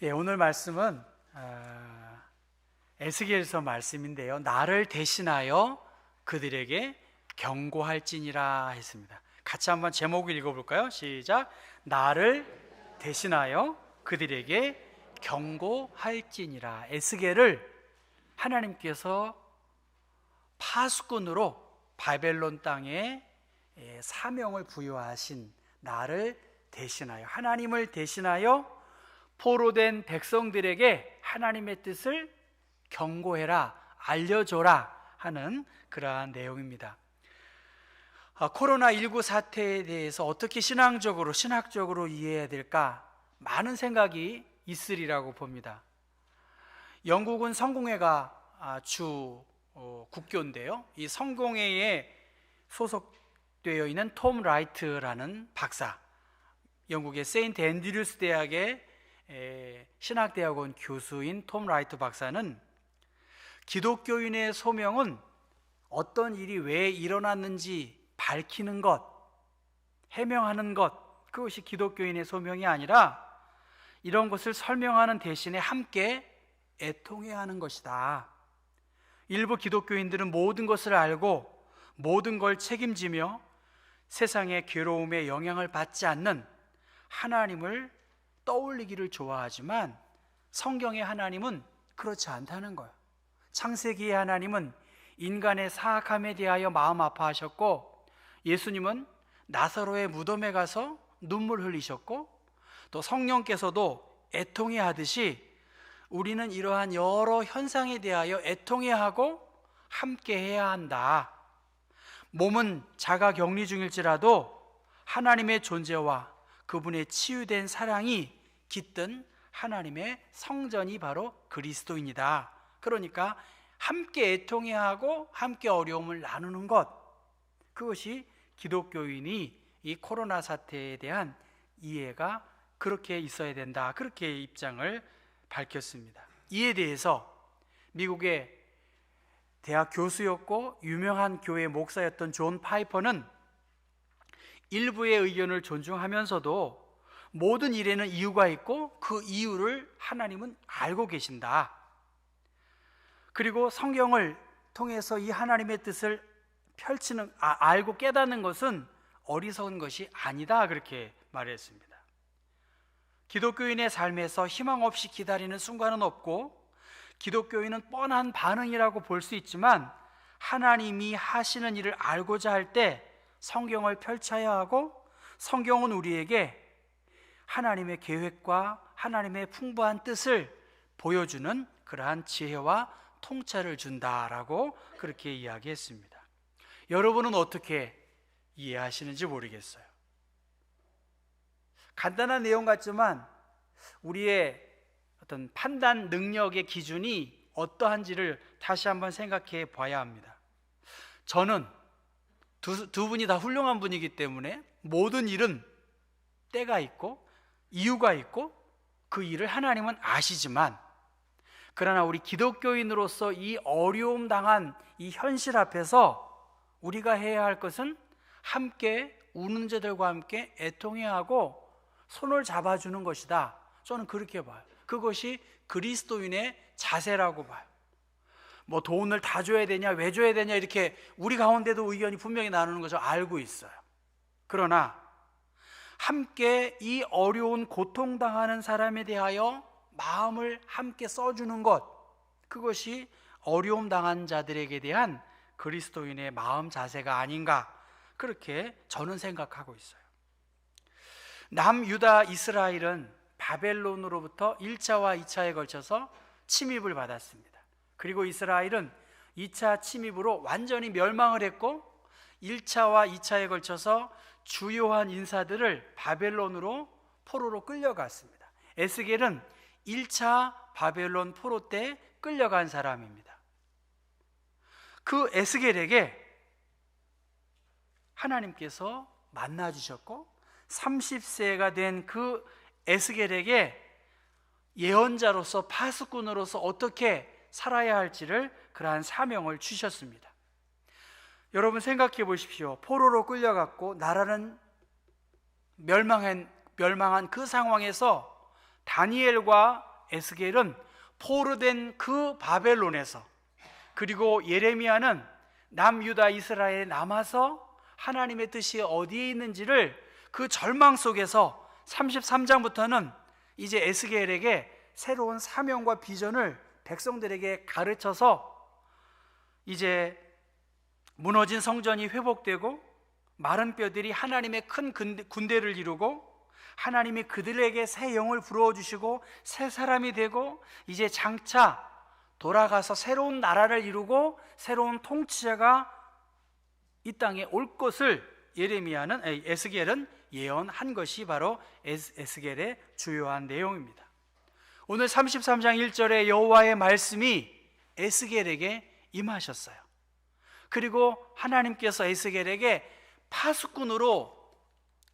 오늘 말씀은 에스겔서 말씀인데요. 나를 대신하여 그들에게 경고할지니라 했습니다. 같이 한번 제목을 읽어볼까요? 시작. 나를 대신하여 그들에게 경고할지니라. 에스겔을 하나님께서 파수꾼으로 바벨론 땅에 사명을 부여하신 나를 대신하여, 하나님을 대신하여 포로된 백성들에게 하나님의 뜻을 경고해라, 알려줘라 하는 그러한 내용입니다. 코로나19 사태에 대해서 어떻게 신학적으로 이해해야 될까? 많은 생각이 있으리라고 봅니다. 영국은 성공회가 주 국교인데요. 이 성공회에 소속되어 있는 톰 라이트라는 박사, 영국의 세인트 앤드류스 대학의 신학대학원 교수인 톰 라이트 박사는 기독교인의 소명은 어떤 일이 왜 일어났는지 밝히는 것, 해명하는 것, 그것이 기독교인의 소명이 아니라 이런 것을 설명하는 대신에 함께 애통해야 하는 것이다. 일부 기독교인들은 모든 것을 알고 모든 걸 책임지며 세상의 괴로움에 영향을 받지 않는 하나님을 떠올리기를 좋아하지만 성경의 하나님은 그렇지 않다는 거예요. 창세기의 하나님은 인간의 사악함에 대하여 마음 아파하셨고, 예수님은 나사로의 무덤에 가서 눈물 흘리셨고, 또 성령께서도 애통해 하듯이 우리는 이러한 여러 현상에 대하여 애통해야 하고 함께 해야 한다. 몸은 자가 격리 중일지라도 하나님의 존재와 그분의 치유된 사랑이 깃든 하나님의 성전이 바로 그리스도인이다. 그러니까 함께 애통해야 하고 함께 어려움을 나누는 것, 그것이 기독교인이 이 코로나 사태에 대한 이해가 그렇게 있어야 된다, 그렇게 입장을 밝혔습니다. 이에 대해서 미국의 대학 교수였고 유명한 교회 목사였던 존 파이퍼는 일부의 의견을 존중하면서도 모든 일에는 이유가 있고 그 이유를 하나님은 알고 계신다. 그리고 성경을 통해서 이 하나님의 뜻을 알고 깨닫는 것은 어리석은 것이 아니다, 그렇게 말했습니다. 기독교인의 삶에서 희망 없이 기다리는 순간은 없고, 기독교인은 뻔한 반응이라고 볼 수 있지만 하나님이 하시는 일을 알고자 할 때 성경을 펼쳐야 하고, 성경은 우리에게 하나님의 계획과 하나님의 풍부한 뜻을 보여주는 그러한 지혜와 통찰을 준다라고 그렇게 이야기했습니다. 여러분은 어떻게 이해하시는지 모르겠어요. 간단한 내용 같지만 우리의 어떤 판단 능력의 기준이 어떠한지를 다시 한번 생각해 봐야 합니다. 저는 두 분이 다 훌륭한 분이기 때문에 모든 일은 때가 있고 이유가 있고 그 일을 하나님은 아시지만, 그러나 우리 기독교인으로서 이 어려움 당한 이 현실 앞에서 우리가 해야 할 것은 함께 우는 자들과 함께 애통해야 하고 손을 잡아주는 것이다. 저는 그렇게 봐요. 그것이 그리스도인의 자세라고 봐요. 뭐 돈을 다 줘야 되냐, 왜 줘야 되냐, 이렇게 우리 가운데도 의견이 분명히 나누는 것을 알고 있어요. 그러나 함께 이 어려운 고통당하는 사람에 대하여 마음을 함께 써주는 것, 그것이 어려움 당한 자들에게 대한 그리스도인의 마음 자세가 아닌가, 그렇게 저는 생각하고 있어요. 남유다 이스라엘은 바벨론으로부터 1차와 2차에 걸쳐서 침입을 받았습니다. 그리고 이스라엘은 2차 침입으로 완전히 멸망을 했고, 1차와 2차에 걸쳐서 주요한 인사들을 바벨론으로 포로로 끌려갔습니다. 에스겔은 1차 바벨론 포로 때 끌려간 사람입니다. 그 에스겔에게 하나님께서 만나 주셨고 30세가 된 그 에스겔에게 예언자로서, 파수꾼으로서 어떻게 살아야 할지를 그러한 사명을 주셨습니다. 여러분 생각해 보십시오. 포로로 끌려갔고 나라는 멸망한 그 상황에서 다니엘과 에스겔은 포로된 그 바벨론에서, 그리고 예레미야는 남유다 이스라엘에 남아서 하나님의 뜻이 어디에 있는지를 그 절망 속에서 33장부터는 이제 에스겔에게 새로운 사명과 비전을 백성들에게 가르쳐서 이제 무너진 성전이 회복되고 마른 뼈들이 하나님의 큰 군대를 이루고 하나님이 그들에게 새 영을 불어주시고 새 사람이 되고 이제 장차 돌아가서 새로운 나라를 이루고 새로운 통치자가 이 땅에 올 것을 에스겔은 예언한 것이 바로 에스겔의 주요한 내용입니다. 오늘 33장 1절에 여호와의 말씀이 에스겔에게 임하셨어요. 그리고 하나님께서 에스겔에게 파수꾼으로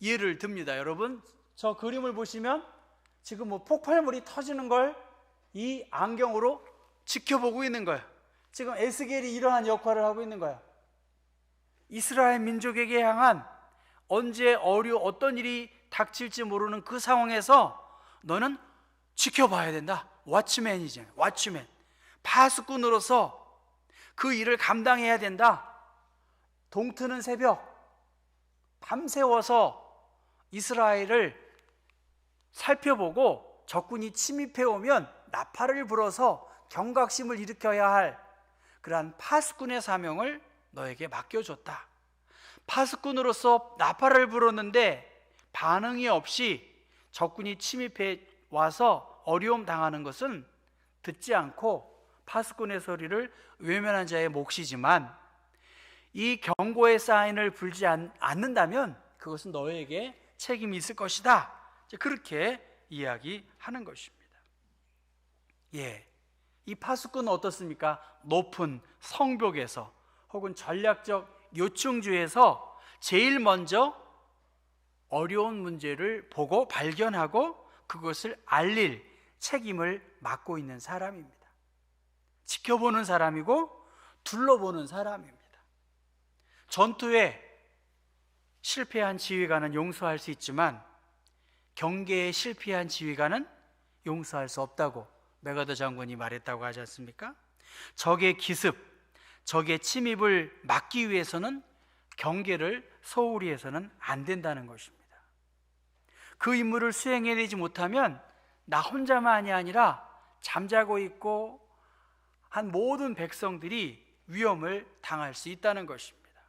예를 듭니다. 여러분, 저 그림을 보시면 지금 뭐 폭발물이 터지는 걸 이 안경으로 지켜보고 있는 거예요. 지금 에스겔이 이러한 역할을 하고 있는 거예요. 이스라엘 민족에게 향한 언제 어떤 일이 닥칠지 모르는 그 상황에서 너는 지켜봐야 된다. 왓츠맨이잖아요. 왓츠맨. 파수꾼으로서 그 일을 감당해야 된다. 동트는 새벽 밤새워서 이스라엘을 살펴보고 적군이 침입해 오면 나팔을 불어서 경각심을 일으켜야 할 그러한 파수꾼의 사명을 너에게 맡겨줬다. 파수꾼으로서 나팔을 불었는데 반응이 없이 적군이 침입해 와서 어려움 당하는 것은 듣지 않고 파수꾼의 소리를 외면한 자의 몫이지만 이 경고의 사인을 불지 않는다면 그것은 너에게 책임이 있을 것이다. 그렇게 이야기하는 것입니다. 이 파수꾼은 어떻습니까? 높은 성벽에서 혹은 전략적 요충지에서 제일 먼저 어려운 문제를 보고 발견하고 그것을 알릴 책임을 맡고 있는 사람입니다. 지켜보는 사람이고 둘러보는 사람입니다. 전투에 실패한 지휘관은 용서할 수 있지만 경계에 실패한 지휘관은 용서할 수 없다고 메가더 장군이 말했다고 하지 않습니까? 적의 기습, 적의 침입을 막기 위해서는 경계를 소홀히 해서는 안 된다는 것입니다. 그 임무를 수행해내지 못하면 나 혼자만이 아니라 잠자고 있고 한 모든 백성들이 위험을 당할 수 있다는 것입니다.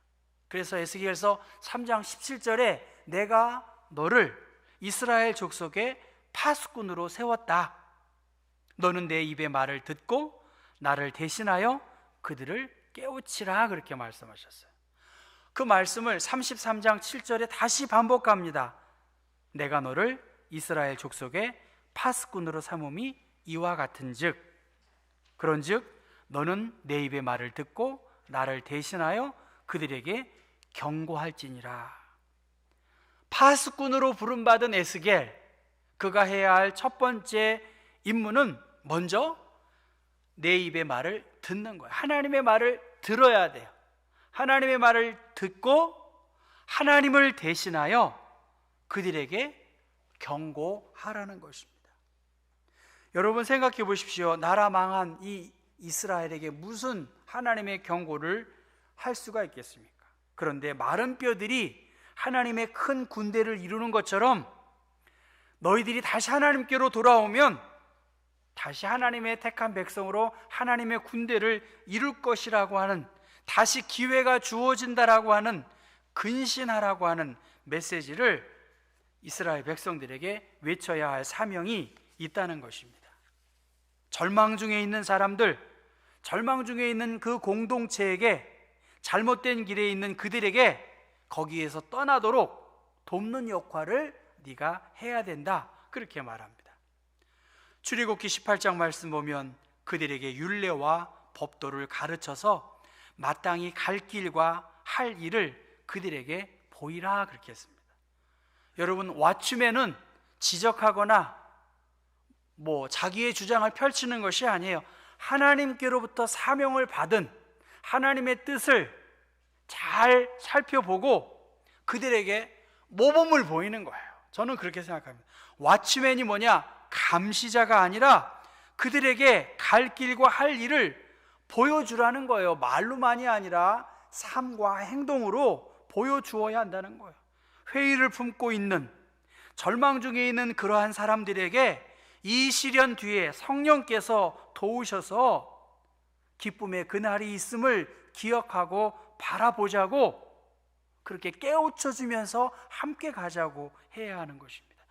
그래서 에스겔서 3장 17절에 내가 너를 이스라엘 족속의 파수꾼으로 세웠다. 너는 내 입의 말을 듣고 나를 대신하여 그들을 깨우치라. 그렇게 말씀하셨어요. 그 말씀을 33장 7절에 다시 반복합니다. 내가 너를 이스라엘 족속의 파수꾼으로 삼음이 이와 같은즉 그런즉 너는 내 입의 말을 듣고 나를 대신하여 그들에게 경고할지니라. 파수꾼으로 부름받은 에스겔, 그가 해야 할 첫 번째 임무는 먼저 내 입의 말을 듣는 거예요. 하나님의 말을 들어야 돼요. 하나님의 말을 듣고 하나님을 대신하여 그들에게 경고하라는 것입니다. 여러분 생각해 보십시오. 나라 망한 이 이스라엘에게 무슨 하나님의 경고를 할 수가 있겠습니까? 그런데 마른 뼈들이 하나님의 큰 군대를 이루는 것처럼 너희들이 다시 하나님께로 돌아오면 다시 하나님의 택한 백성으로 하나님의 군대를 이룰 것이라고 하는, 다시 기회가 주어진다라고 하는, 근신하라고 하는 메시지를 이스라엘 백성들에게 외쳐야 할 사명이 있다는 것입니다. 절망 중에 있는 사람들, 절망 중에 있는 그 공동체에게, 잘못된 길에 있는 그들에게 거기에서 떠나도록 돕는 역할을 네가 해야 된다. 그렇게 말합니다. 출애굽기 18장 말씀 보면 그들에게 율례와 법도를 가르쳐서 마땅히 갈 길과 할 일을 그들에게 보이라. 그렇게 했습니다. 여러분, 왓츠맨은 지적하거나 자기의 주장을 펼치는 것이 아니에요. 하나님께로부터 사명을 받은 하나님의 뜻을 잘 살펴보고 그들에게 모범을 보이는 거예요. 저는 그렇게 생각합니다. 왓츠맨이 뭐냐? 감시자가 아니라 그들에게 갈 길과 할 일을 보여주라는 거예요. 말로만이 아니라 삶과 행동으로 보여주어야 한다는 거예요. 회의를 품고 있는, 절망 중에 있는 그러한 사람들에게 이 시련 뒤에 성령께서 도우셔서 기쁨의 그날이 있음을 기억하고 바라보자고, 그렇게 깨우쳐주면서 함께 가자고 해야 하는 것입니다.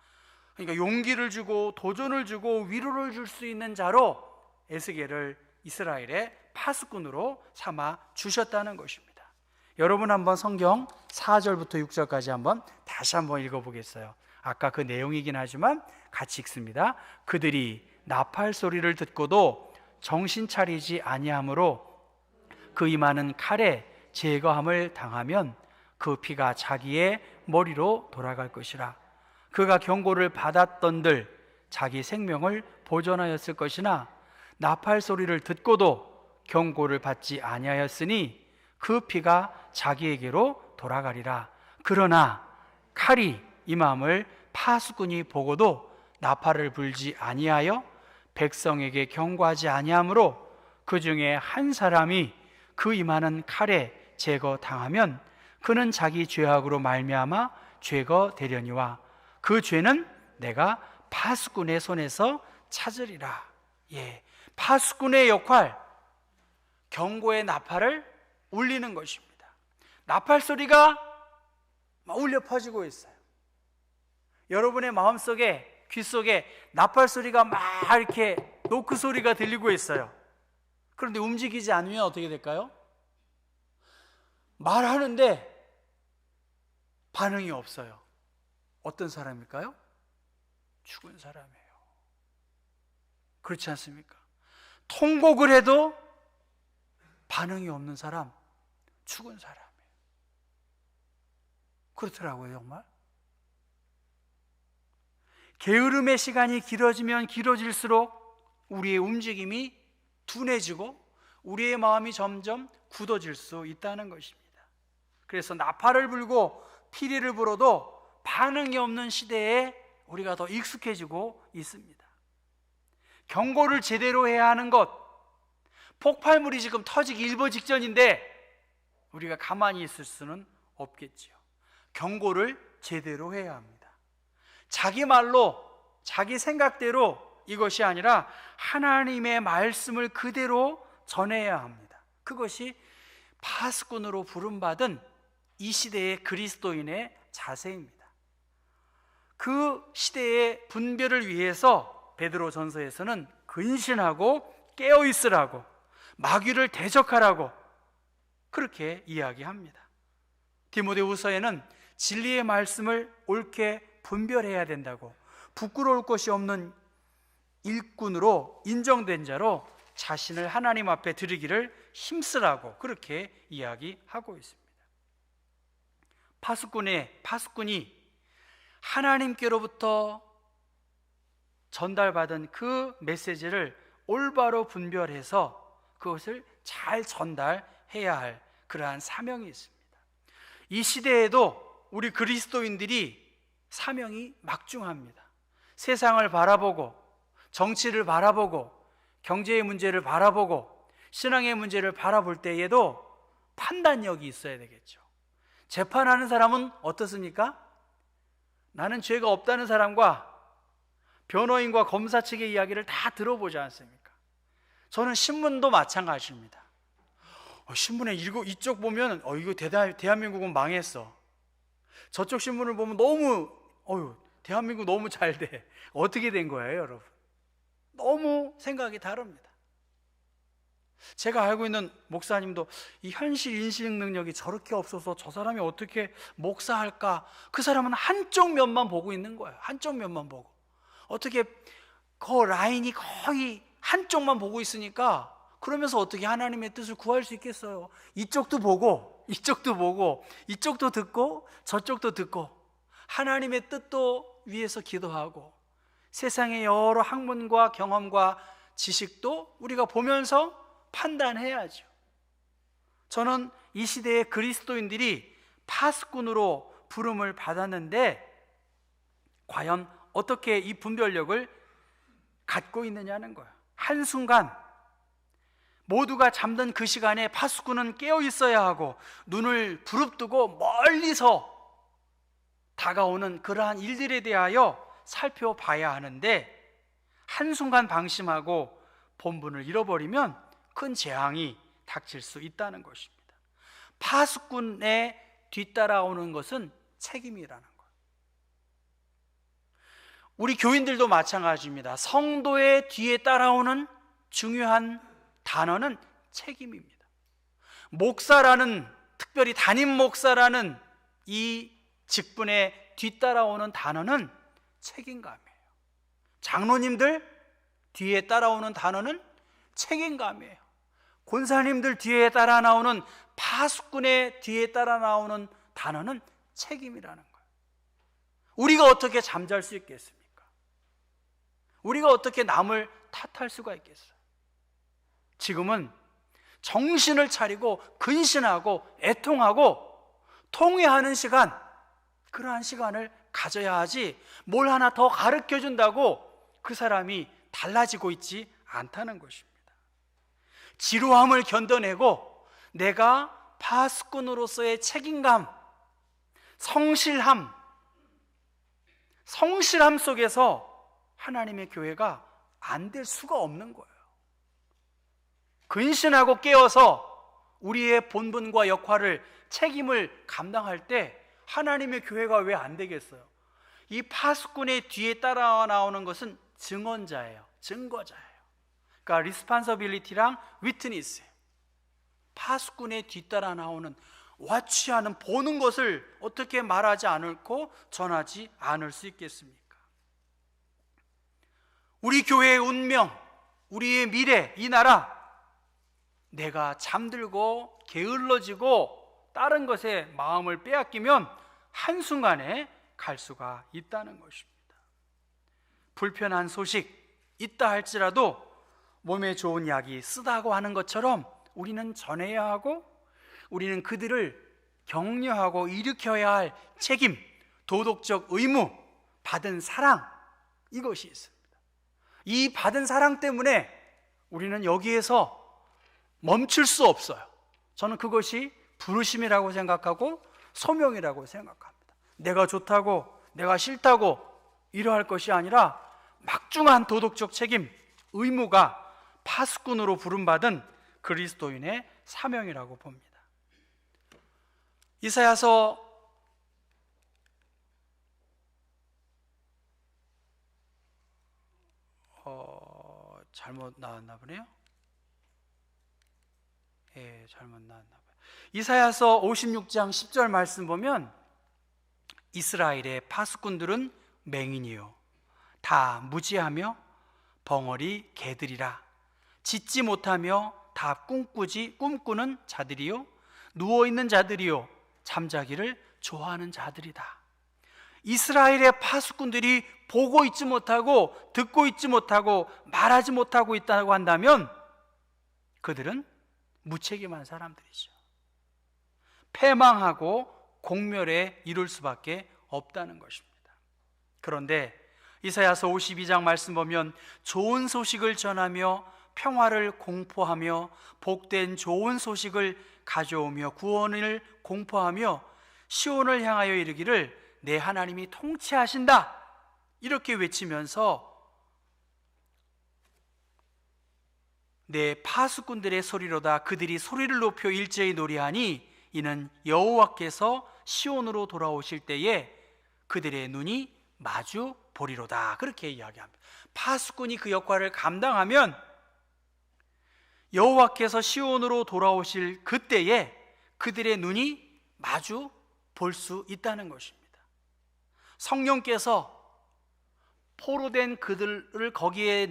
그러니까 용기를 주고 도전을 주고 위로를 줄 수 있는 자로 에스겔을 이스라엘의 파수꾼으로 삼아 주셨다는 것입니다. 여러분 한번 성경 4절부터 6절까지 한번 다시 한번 읽어보겠어요. 아까 그 내용이긴 하지만 같이 읽습니다. 그들이 나팔 소리를 듣고도 정신 차리지 아니하므로 그 임하는 칼에 제거함을 당하면 그 피가 자기의 머리로 돌아갈 것이라. 그가 경고를 받았던들 자기 생명을 보존하였을 것이나 나팔 소리를 듣고도 경고를 받지 아니하였으니 그 피가 자기에게로 돌아가리라. 그러나 칼이 임함을 파수꾼이 보고도 나팔을 불지 아니하여 백성에게 경고하지 아니하므로 그 중에 한 사람이 그 임하는 칼에 제거당하면 그는 자기 죄악으로 말미암아 죄거되려니와 그 죄는 내가 파수꾼의 손에서 찾으리라. 파수꾼의 역할, 경고의 나팔을 울리는 것입니다. 나팔 소리가 막 울려 퍼지고 있어요. 여러분의 마음속에, 귓속에 나팔 소리가 막 이렇게 노크 소리가 들리고 있어요. 그런데 움직이지 않으면 어떻게 될까요? 말하는데 반응이 없어요. 어떤 사람일까요? 죽은 사람이에요. 그렇지 않습니까? 통곡을 해도 반응이 없는 사람, 죽은 사람이에요. 그렇더라고요, 정말. 게으름의 시간이 길어지면 길어질수록 우리의 움직임이 둔해지고 우리의 마음이 점점 굳어질 수 있다는 것입니다. 그래서 나팔을 불고 피리를 불어도 반응이 없는 시대에 우리가 더 익숙해지고 있습니다. 경고를 제대로 해야 하는 것, 폭발물이 지금 터지기 일보 직전인데 우리가 가만히 있을 수는 없겠지요. 경고를 제대로 해야 합니다. 자기 말로, 자기 생각대로 이것이 아니라 하나님의 말씀을 그대로 전해야 합니다. 그것이 파수꾼으로 부름받은 이 시대의 그리스도인의 자세입니다. 그 시대의 분별을 위해서 베드로 전서에서는 근신하고 깨어있으라고, 마귀를 대적하라고 그렇게 이야기합니다. 디모데후서에는 진리의 말씀을 옳게 분별해야 된다고, 부끄러울 것이 없는 일꾼으로 인정된 자로 자신을 하나님 앞에 드리기를 힘쓰라고 그렇게 이야기하고 있습니다. 파수꾼이 하나님께로부터 전달받은 그 메시지를 올바로 분별해서 그것을 잘 전달해야 할 그러한 사명이 있습니다. 이 시대에도 우리 그리스도인들이 사명이 막중합니다. 세상을 바라보고, 정치를 바라보고, 경제의 문제를 바라보고, 신앙의 문제를 바라볼 때에도 판단력이 있어야 되겠죠. 재판하는 사람은 어떻습니까? 나는 죄가 없다는 사람과 변호인과 검사 측의 이야기를 다 들어보지 않습니까? 저는 신문도 마찬가지입니다. 신문에 이쪽 보면 이거 대한민국은 망했어. 저쪽 신문을 보면 너무 대한민국 너무 잘 돼. 어떻게 된 거예요, 여러분? 너무 생각이 다릅니다. 제가 알고 있는 목사님도 이 현실 인식 능력이 저렇게 없어서 저 사람이 어떻게 목사할까? 그 사람은 한쪽 면만 보고 있는 거예요. 한쪽 면만 보고. 어떻게 그 라인이 거의 한쪽만 보고 있으니까, 그러면서 어떻게 하나님의 뜻을 구할 수 있겠어요? 이쪽도 보고 이쪽도 보고 이쪽도 듣고 저쪽도 듣고 하나님의 뜻도 위해서 기도하고 세상의 여러 학문과 경험과 지식도 우리가 보면서 판단해야죠. 저는 이 시대의 그리스도인들이 파수꾼으로 부름을 받았는데 과연 어떻게 이 분별력을 갖고 있느냐는 거예요. 한순간 모두가 잠든 그 시간에 파수꾼은 깨어 있어야 하고 눈을 부릅뜨고 멀리서 다가오는 그러한 일들에 대하여 살펴봐야 하는데, 한순간 방심하고 본분을 잃어버리면 큰 재앙이 닥칠 수 있다는 것입니다. 파수꾼에 뒤따라오는 것은 책임이라는 거예요. 우리 교인들도 마찬가지입니다. 성도의 뒤에 따라오는 중요한 단어는 책임입니다. 목사라는, 특별히 담임 목사라는 이 직분에 뒤따라오는 단어는 책임감이에요. 장로님들 뒤에 따라오는 단어는 책임감이에요. 권사님들 뒤에 따라 나오는, 파수꾼의 뒤에 따라 나오는 단어는 책임이라는 거예요. 우리가 어떻게 잠잘 수 있겠습니까? 우리가 어떻게 남을 탓할 수가 있겠어요? 지금은 정신을 차리고 근신하고 애통하고 통회하는 시간, 그러한 시간을 가져야 하지, 뭘 하나 더 가르쳐 준다고 그 사람이 달라지고 있지 않다는 것입니다. 지루함을 견뎌내고 내가 파수꾼으로서의 책임감, 성실함 속에서 하나님의 교회가 안 될 수가 없는 거예요. 근신하고 깨어서 우리의 본분과 역할을, 책임을 감당할 때 하나님의 교회가 왜 안 되겠어요? 이 파수꾼의 뒤에 따라 나오는 것은 증언자예요. 증거자예요. 그러니까 responsibility랑 witness예요. 파수꾼의 뒤따라 나오는, 와취하는, 보는 것을 어떻게 말하지 않고 전하지 않을 수 있겠습니까? 우리 교회의 운명, 우리의 미래, 이 나라, 내가 잠들고 게을러지고 다른 것에 마음을 빼앗기면 한순간에 갈 수가 있다는 것입니다. 불편한 소식 있다 할지라도 몸에 좋은 약이 쓰다고 하는 것처럼 우리는 전해야 하고, 우리는 그들을 격려하고 일으켜야 할 책임, 도덕적 의무, 받은 사랑, 이것이 있습니다. 이 받은 사랑 때문에 우리는 여기에서 멈출 수 없어요. 저는 그것이 부르심이라고 생각하고 소명이라고 생각합니다. 내가 좋다고, 내가 싫다고 이러할 것이 아니라 막중한 도덕적 책임, 의무가 파수꾼으로 부름받은 그리스도인의 사명이라고 봅니다. 이사야서 잘못 나왔나 보네요. 잘못 나왔나 봐요. 이사야서 56장 10절 말씀 보면, 이스라엘의 파수꾼들은 맹인이요 다 무지하며 벙어리 개들이라. 짖지 못하며 다 꿈꾸는 자들이요 누워있는 자들이요 잠자기를 좋아하는 자들이다. 이스라엘의 파수꾼들이 보고 있지 못하고 듣고 있지 못하고 말하지 못하고 있다고 한다면 그들은 무책임한 사람들이죠. 패망하고 공멸에 이를 수밖에 없다는 것입니다. 그런데 이사야서 52장 말씀 보면, 좋은 소식을 전하며 평화를 공포하며 복된 좋은 소식을 가져오며 구원을 공포하며 시온을 향하여 이르기를 내 하나님이 통치하신다, 이렇게 외치면서 내 파수꾼들의 소리로다 그들이 소리를 높여 일제히 노래하니 이는 여호와께서 시온으로 돌아오실 때에 그들의 눈이 마주 보리로다, 그렇게 이야기합니다. 파수꾼이 그 역할을 감당하면 여호와께서 시온으로 돌아오실 그때에 그들의 눈이 마주 볼 수 있다는 것입니다. 성령께서 포로된 그들을 거기에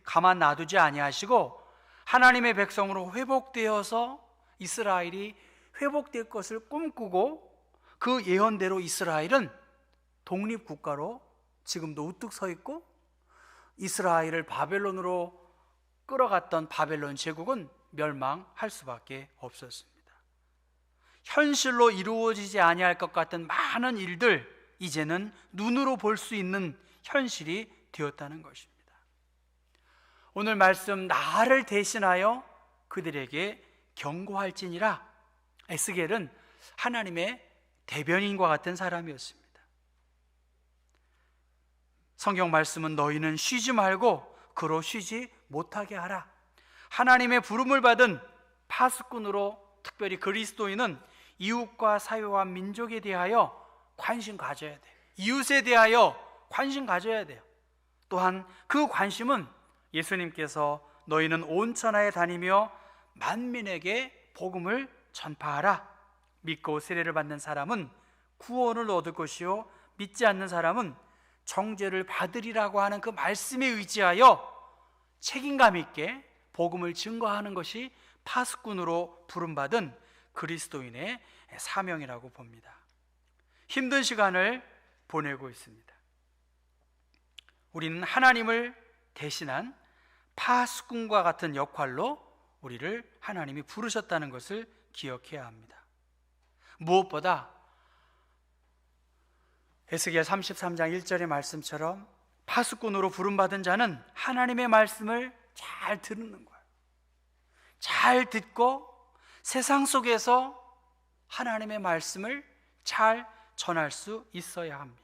가만 놔두지 아니하시고 하나님의 백성으로 회복되어서 이스라엘이 회복될 것을 꿈꾸고, 그 예언대로 이스라엘은 독립국가로 지금도 우뚝 서 있고, 이스라엘을 바벨론으로 끌어갔던 바벨론 제국은 멸망할 수밖에 없었습니다. 현실로 이루어지지 아니할 것 같은 많은 일들, 이제는 눈으로 볼 수 있는 현실이 되었다는 것입니다. 오늘 말씀 나를 대신하여 그들에게 경고할지니라. 에스겔은 하나님의 대변인과 같은 사람이었습니다. 성경 말씀은 너희는 쉬지 말고 그로 쉬지 못하게 하라. 하나님의 부름을 받은 파수꾼으로 특별히 그리스도인은 이웃과 사회와 민족에 대하여 관심 가져야 돼요. 이웃에 대하여 관심 가져야 돼요. 또한 그 관심은 예수님께서 너희는 온 천하에 다니며 만민에게 복음을 전파하라. 믿고 세례를 받는 사람은 구원을 얻을 것이요 믿지 않는 사람은 정죄를 받으리라고 하는 그 말씀에 의지하여 책임감 있게 복음을 증거하는 것이 파수꾼으로 부름받은 그리스도인의 사명이라고 봅니다. 힘든 시간을 보내고 있습니다. 우리는 하나님을 대신한 파수꾼과 같은 역할로 우리를 하나님이 부르셨다는 것을 기억해야 합니다. 무엇보다 에스겔 33장 1절의 말씀처럼 파수꾼으로 부름받은 자는 하나님의 말씀을 잘 듣는 거예요. 잘 듣고 세상 속에서 하나님의 말씀을 잘 전할 수 있어야 합니다.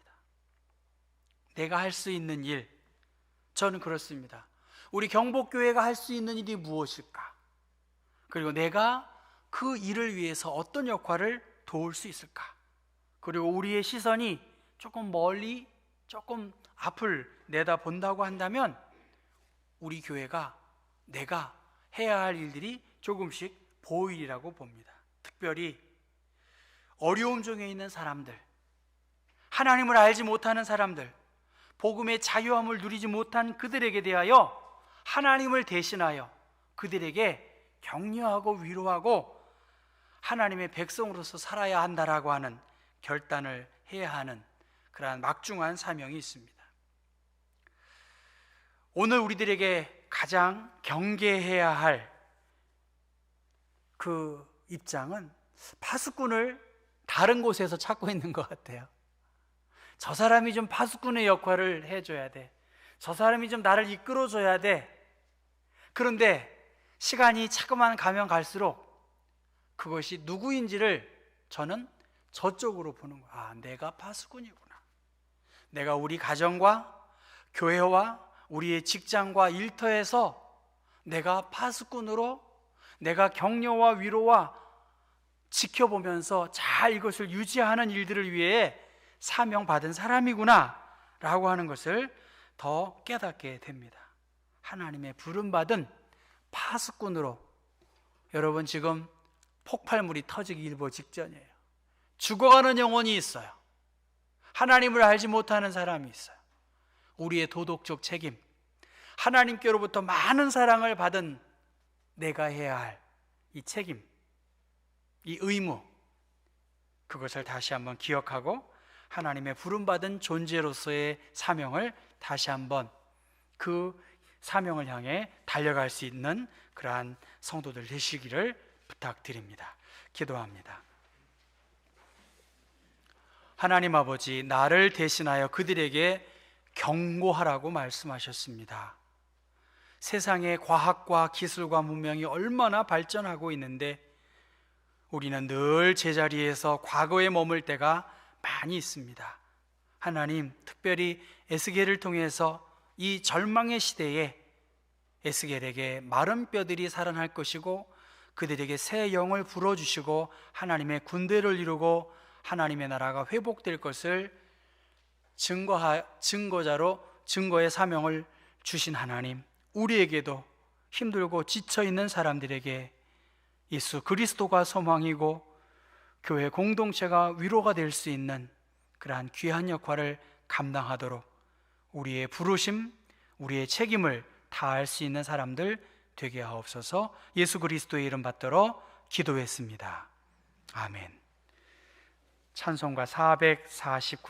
내가 할 수 있는 일, 저는 그렇습니다. 우리 경복교회가 할 수 있는 일이 무엇일까? 그리고 내가 그 일을 위해서 어떤 역할을 도울 수 있을까? 그리고 우리의 시선이 조금 멀리, 조금 앞을 내다본다고 한다면 우리 교회가 내가 해야 할 일들이 조금씩 보이리라고 봅니다. 특별히 어려움 중에 있는 사람들, 하나님을 알지 못하는 사람들, 복음의 자유함을 누리지 못한 그들에게 대하여 하나님을 대신하여 그들에게 격려하고 위로하고 하나님의 백성으로서 살아야 한다라고 하는 결단을 해야 하는 그러한 막중한 사명이 있습니다. 오늘 우리들에게 가장 경계해야 할 그 입장은 파수꾼을 다른 곳에서 찾고 있는 것 같아요. 저 사람이 좀 파수꾼의 역할을 해줘야 돼. 저 사람이 좀 나를 이끌어줘야 돼. 그런데 시간이 자꾸만 가면 갈수록 그것이 누구인지를 저는 저쪽으로 보는 거예요. 아, 내가 파수꾼이구나. 내가 우리 가정과 교회와 우리의 직장과 일터에서 내가 파수꾼으로 내가 격려와 위로와 지켜보면서 잘 이것을 유지하는 일들을 위해 사명받은 사람이구나 라고 하는 것을 더 깨닫게 됩니다. 하나님의 부름받은 파수꾼으로 여러분 지금 폭발물이 터지기 일보 직전이에요. 죽어가는 영혼이 있어요. 하나님을 알지 못하는 사람이 있어요. 우리의 도덕적 책임, 하나님께로부터 많은 사랑을 받은 내가 해야 할 이 책임, 이 의무, 그것을 다시 한번 기억하고 하나님의 부름받은 존재로서의 사명을 다시 한번 그 사명을 향해 달려갈 수 있는 그러한 성도들 되시기를 부탁드립니다. 기도합니다. 하나님 아버지, 나를 대신하여 그들에게 경고하라고 말씀하셨습니다. 세상의 과학과 기술과 문명이 얼마나 발전하고 있는데 우리는 늘 제자리에서 과거에 머물 때가 많이 있습니다. 하나님, 특별히 에스겔을 통해서 이 절망의 시대에 에스겔에게 마른 뼈들이 살아날 것이고 그들에게 새 영을 불어주시고 하나님의 군대를 이루고 하나님의 나라가 회복될 것을 증거자로 증거의 사명을 주신 하나님, 우리에게도 힘들고 지쳐있는 사람들에게 예수 그리스도가 소망이고 교회 공동체가 위로가 될 수 있는 그러한 귀한 역할을 감당하도록 우리의 부르심, 우리의 책임을 다할 수 있는 사람들 되게 하옵소서. 예수 그리스도의 이름 받들어 기도했습니다. 아멘. 찬송가 449